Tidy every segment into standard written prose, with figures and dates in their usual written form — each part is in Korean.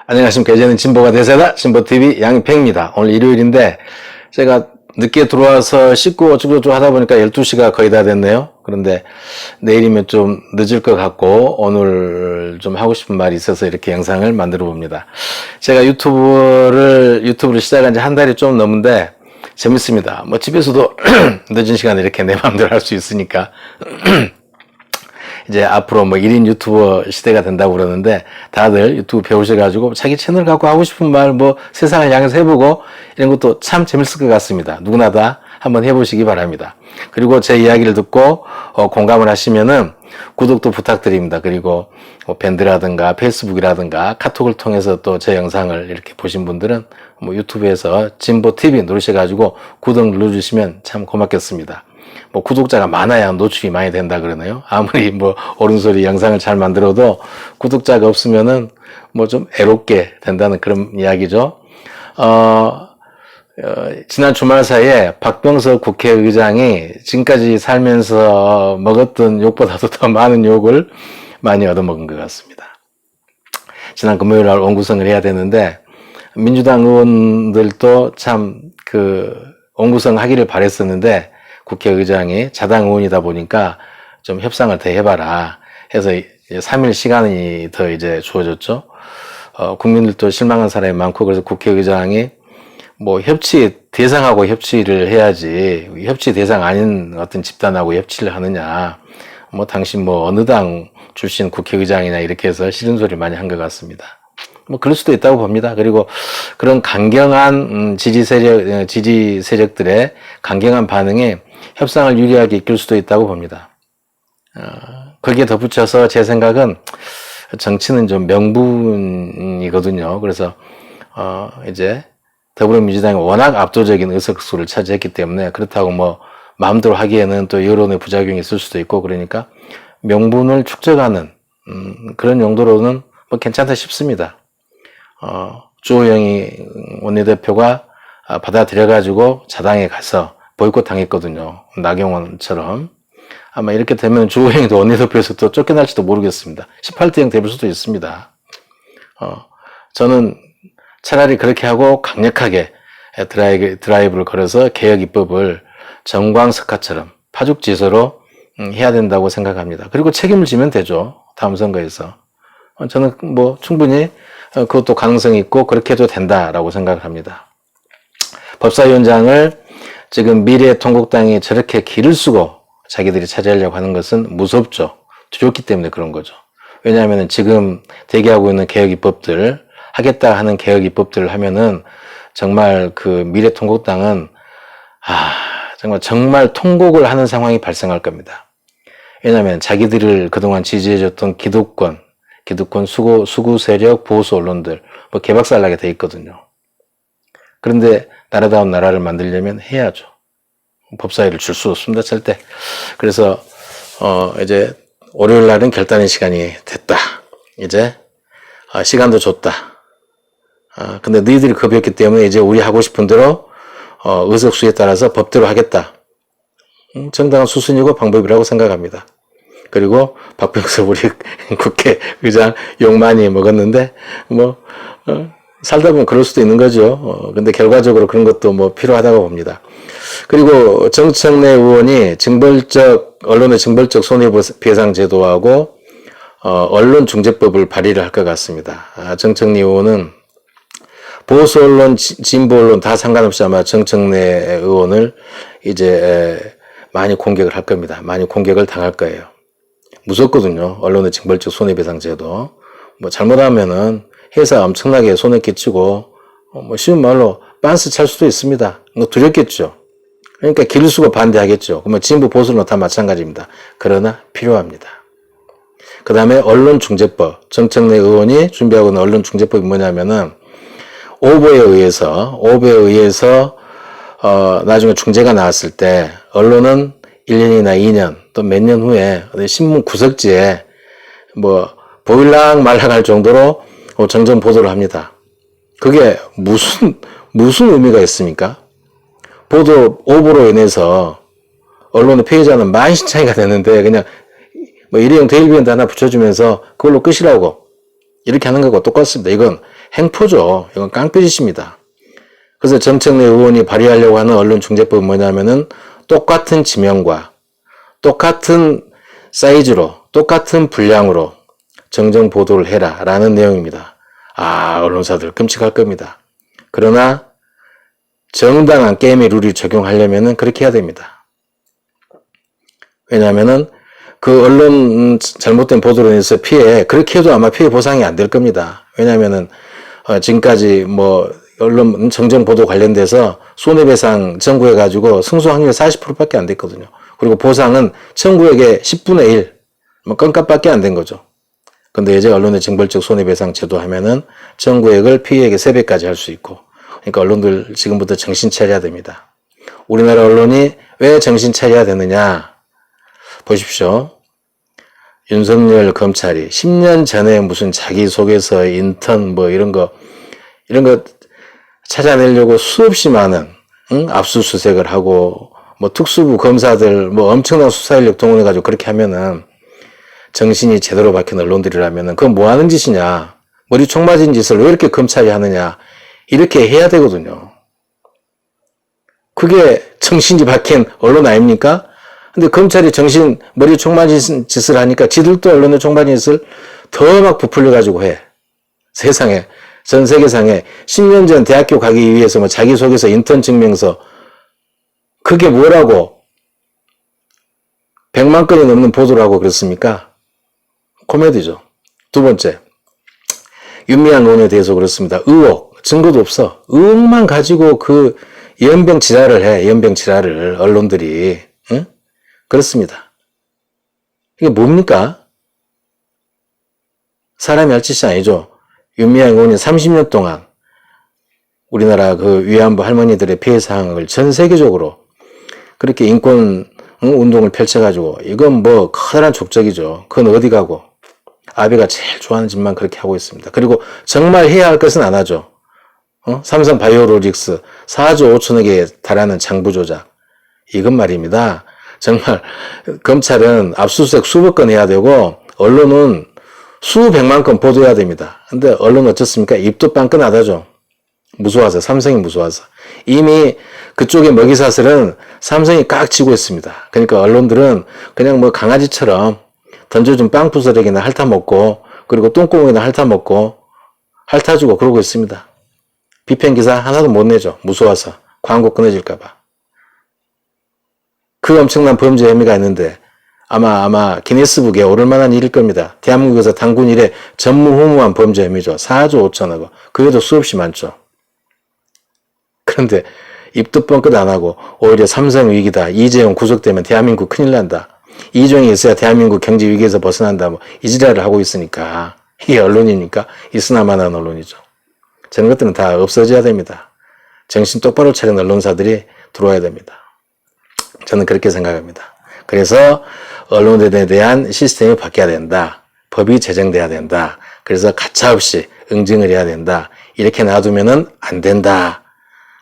안녕하십니까. 이제는 진보가 대세다. 진보TV 양평입니다. 오늘 일요일인데 제가 늦게 들어와서 씻고 어쩌고저쩌고 하다 보니까 12시가 거의 다 됐네요. 그런데 내일이면 좀 늦을 것 같고 오늘 좀 하고 싶은 말이 있어서 이렇게 영상을 만들어 봅니다. 제가 유튜브를 시작한 지 한 달이 좀 넘은데 재밌습니다. 뭐 집에서도 늦은 시간에 이렇게 내 마음대로 할 수 있으니까 이제 앞으로 뭐 1인 유튜버 시대가 된다고 그러는데 다들 유튜브 배우셔가지고 자기 채널 갖고 하고 싶은 말 뭐 세상을 향해서 해보고 이런 것도 참 재밌을 것 같습니다. 누구나 다 한번 해보시기 바랍니다. 그리고 제 이야기를 듣고 공감을 하시면은 구독도 부탁드립니다. 그리고 뭐 밴드라든가 페이스북이라든가 카톡을 통해서 또 제 영상을 이렇게 보신 분들은 뭐 유튜브에서 진보TV 누르셔가지고 구독 눌러주시면 참 고맙겠습니다. 뭐 구독자가 많아야 노출이 많이 된다 그러네요. 아무리 뭐 옳은 소리 영상을 잘 만들어도 구독자가 없으면은 뭐 좀 애롭게 된다는 그런 이야기죠. 지난 주말 사이에 박병석 국회의장이 지금까지 살면서 먹었던 욕보다도 더 많은 욕을 많이 얻어먹은 것 같습니다. 지난 금요일 날 원구성을 해야 되는데 민주당 의원들도 참 원구성 하기를 바랬었는데 국회의장이 자당 의원이다 보니까 좀 협상을 더 해봐라 해서 이제 3일 시간이 더 이제 주어졌죠. 국민들도 실망한 사람이 많고 그래서 국회의장이 뭐 협치 대상하고 협치를 해야지 협치 대상 아닌 어떤 집단하고 협치를 하느냐. 뭐 당신 뭐 어느 당 출신 국회의장이냐 이렇게 해서 싫은 소리 많이 한 것 같습니다. 뭐 그럴 수도 있다고 봅니다. 그리고 그런 강경한 지지 세력들의 강경한 반응에 협상을 유리하게 이끌 수도 있다고 봅니다. 거기에 덧붙여서 제 생각은 정치는 좀 명분이거든요. 그래서 이제 더불어민주당이 워낙 압도적인 의석수를 차지했기 때문에 그렇다고 뭐 마음대로 하기에는 또 여론의 부작용이 있을 수도 있고 그러니까 명분을 축적하는 그런 용도로는 뭐 괜찮다 싶습니다. 주호영이 원내대표가 받아들여가지고 자당에 가서 보이콧 당했거든요. 나경원처럼. 아마 이렇게 되면 주호영이도 원내대표에서 또 쫓겨날지도 모르겠습니다. 18대형 될 수도 있습니다. 저는 차라리 그렇게 하고 강력하게 드라이브를 걸어서 개혁 입법을 정광석화처럼 파죽지세로 해야 된다고 생각합니다. 그리고 책임을 지면 되죠. 다음 선거에서. 저는 뭐 충분히 그것도 가능성이 있고 그렇게 해도 된다라고 생각을 합니다. 법사위원장을 지금 미래통곡당이 저렇게 길을 쓰고 자기들이 차지하려고 하는 것은 무섭죠. 두렵기 때문에 그런 거죠. 왜냐하면 지금 대기하고 있는 개혁 입법들 하겠다 하는 개혁 입법들을 하면은 정말 미래통곡당은 정말 통곡을 하는 상황이 발생할 겁니다. 왜냐하면 자기들을 그동안 지지해줬던 기득권 수구 세력 보수 언론들 뭐 개박살나게 돼 있거든요. 그런데 나라다운 나라를 만들려면 해야죠. 법사위를 줄 수 없습니다, 절대. 그래서 이제 월요일 날은 결단의 시간이 됐다. 이제 시간도 줬다. 근데 너희들이 겁이었기 때문에 이제 우리 하고 싶은 대로 의석수에 따라서 법대로 하겠다. 정당한 수순이고 방법이라고 생각합니다. 그리고 박병석 우리 국회의장 욕 많이 먹었는데 살다 보면 그럴 수도 있는 거죠. 근데 결과적으로 그런 것도 뭐 필요하다고 봅니다. 그리고 정청래 의원이 언론의 징벌적 손해배상 제도하고 언론중재법을 발의를 할 것 같습니다. 정청래 의원은 보수 언론, 진보 언론 다 상관없이 아마 정청래 의원을 이제 많이 공격을 할 겁니다. 많이 공격을 당할 거예요. 무섭거든요. 언론의 징벌적 손해배상 제도. 뭐 잘못하면은 회사 엄청나게 손해 끼치고 뭐 쉬운 말로 빤스 찰 수도 있습니다. 두렵겠죠. 그러니까 길을 쓰고 반대하겠죠. 그러면 진보 보수는 다 마찬가지입니다. 그러나 필요합니다. 그 다음에 언론중재법. 정청래 의원이 준비하고 있는 언론중재법이 뭐냐면은 오보에 의해서 나중에 중재가 나왔을 때 언론은 1년이나 2년 또 몇 년 후에 신문 구석지에 뭐 보일락 말락할 정도로 정전 보도를 합니다. 그게 무슨 의미가 있습니까? 오보로 인해서 언론의 피해자는 만신창이가 되는데 그냥 뭐 일회용 데일비언도 하나 붙여주면서 그걸로 끝이라고 이렇게 하는 거고 똑같습니다. 이건 행포죠. 이건 깡패짓입니다. 그래서 정청래 의원이 발의하려고 하는 언론중재법은 뭐냐면은 똑같은 지명과 똑같은 사이즈로 똑같은 분량으로 정정 보도를 해라 라는 내용입니다. 언론사들 끔찍할 겁니다. 그러나 정당한 게임의 룰을 적용하려면은 그렇게 해야 됩니다. 왜냐하면은 그 언론 잘못된 보도로 인해서 그렇게 해도 아마 피해 보상이 안 될 겁니다. 왜냐하면은 지금까지 뭐 언론 정정 보도 관련돼서 손해배상 청구해가지고 승소 확률이 40%밖에 안 됐거든요. 그리고 보상은 청구액의 10분의 1, 뭐 껌값밖에 안 된 거죠. 근데 이제 언론의 징벌적 손해배상 제도 하면은 청구액을 피해액의 3배까지 할 수 있고, 그러니까 언론들 지금부터 정신 차려야 됩니다. 우리나라 언론이 왜 정신 차려야 되느냐? 보십시오. 윤석열 검찰이 10년 전에 무슨 자기소개서, 인턴 뭐 이런 거 찾아내려고 수없이 많은 압수수색을 하고 뭐 특수부 검사들 뭐 엄청난 수사인력 동원해가지고 그렇게 하면은 정신이 제대로 박힌 언론들이라면은 그건 뭐 하는 짓이냐? 머리 총 맞은 짓을 왜 이렇게 검찰이 하느냐? 이렇게 해야 되거든요. 그게 정신이 박힌 언론 아닙니까? 근데 검찰이 머리 총 맞은 짓을 하니까 지들도 언론에 총 맞은 짓을 더 막 부풀려가지고 해. 세상에, 전 세계상에 10년 전 대학교 가기 위해서 뭐 자기소개서, 인턴 증명서, 그게 뭐라고 100만 건이 넘는 보도를 하고 그렇습니까? 코미디죠. 두 번째, 윤미향 의원에 대해서 그렇습니다. 의혹, 증거도 없어. 의혹만 가지고 그 연병 지랄을 해. 연병 지랄을 언론들이. 응? 그렇습니다. 이게 뭡니까? 사람이 할 짓이 아니죠. 윤미향 의원이 30년 동안 우리나라 그 위안부 할머니들의 피해 사항을 전 세계적으로 그렇게 인권 운동을 펼쳐가지고 이건 뭐 커다란 족적이죠. 그건 어디 가고 아베가 제일 좋아하는 짓만 그렇게 하고 있습니다. 그리고 정말 해야 할 것은 안 하죠. 삼성 바이오로직스 4조 5천억에 달하는 장부 조작. 이건 말입니다. 정말 검찰은 압수수색 수백 건 해야 되고 언론은 수백만 건 보도해야 됩니다. 근데 언론은 어떻습니까? 입도 빵끈하다죠. 무서워서, 삼성이 무서워서. 이미 그쪽의 먹이사슬은 삼성이 깍 쥐고 있습니다. 그러니까 언론들은 그냥 뭐 강아지처럼 던져준 빵 부스러기나 핥아먹고, 그리고 똥구멍이나 핥아먹고, 핥아주고 그러고 있습니다. 비평 기사 하나도 못 내죠. 무서워서. 광고 끊어질까봐. 그 엄청난 범죄 혐의가 있는데, 아마 기네스북에 오를 만한 일일 겁니다. 대한민국에서 당군 일에 전무후무한 범죄 혐의죠. 4조 5천억. 그 외에도 수없이 많죠. 그런데 입도 뻥끗 안 하고 오히려 삼성 위기다. 이재용 구속되면 대한민국 큰일 난다. 이종이 있어야 대한민국 경제 위기에서 벗어난다. 뭐 이지랄을 하고 있으니까 이게 언론입니까? 있으나마나 언론이죠. 저런 것들은 다 없어져야 됩니다. 정신 똑바로 차린 언론사들이 들어와야 됩니다. 저는 그렇게 생각합니다. 그래서 언론에 대한 시스템이 바뀌어야 된다. 법이 제정돼야 된다. 그래서 가차없이 응징을 해야 된다. 이렇게 놔두면은 안 된다.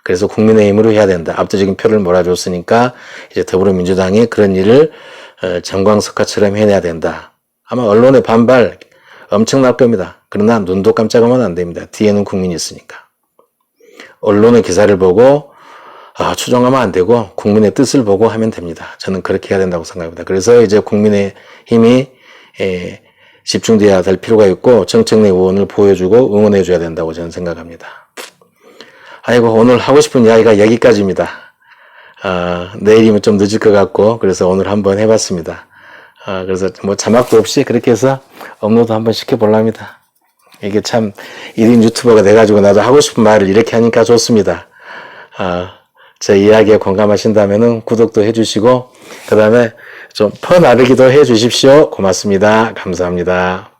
그래서 국민의힘으로 해야 된다. 압도적인 표를 몰아줬으니까 이제 더불어민주당이 그런 일을 정광석화처럼 해내야 된다. 아마 언론의 반발 엄청날 겁니다. 그러나 눈도 깜짝하면 안 됩니다. 뒤에는 국민이 있으니까. 언론의 기사를 보고 추정하면 안 되고 국민의 뜻을 보고 하면 됩니다. 저는 그렇게 해야 된다고 생각합니다. 그래서 이제 국민의힘이 집중돼야 될 필요가 있고 정청래 의원을 보여주고 응원해 줘야 된다고 저는 생각합니다. 아이고, 오늘 하고 싶은 이야기가 여기까지입니다. 내일이면 좀 늦을 것 같고, 그래서 오늘 한번 해봤습니다. 그래서 뭐 자막도 없이 그렇게 해서 업로드 한번 시켜보려 합니다. 이게 참 1인 유튜버가 돼가지고 나도 하고 싶은 말을 이렇게 하니까 좋습니다. 제 이야기에 공감하신다면은 구독도 해주시고, 그 다음에 좀 퍼나르기도 해주십시오. 고맙습니다. 감사합니다.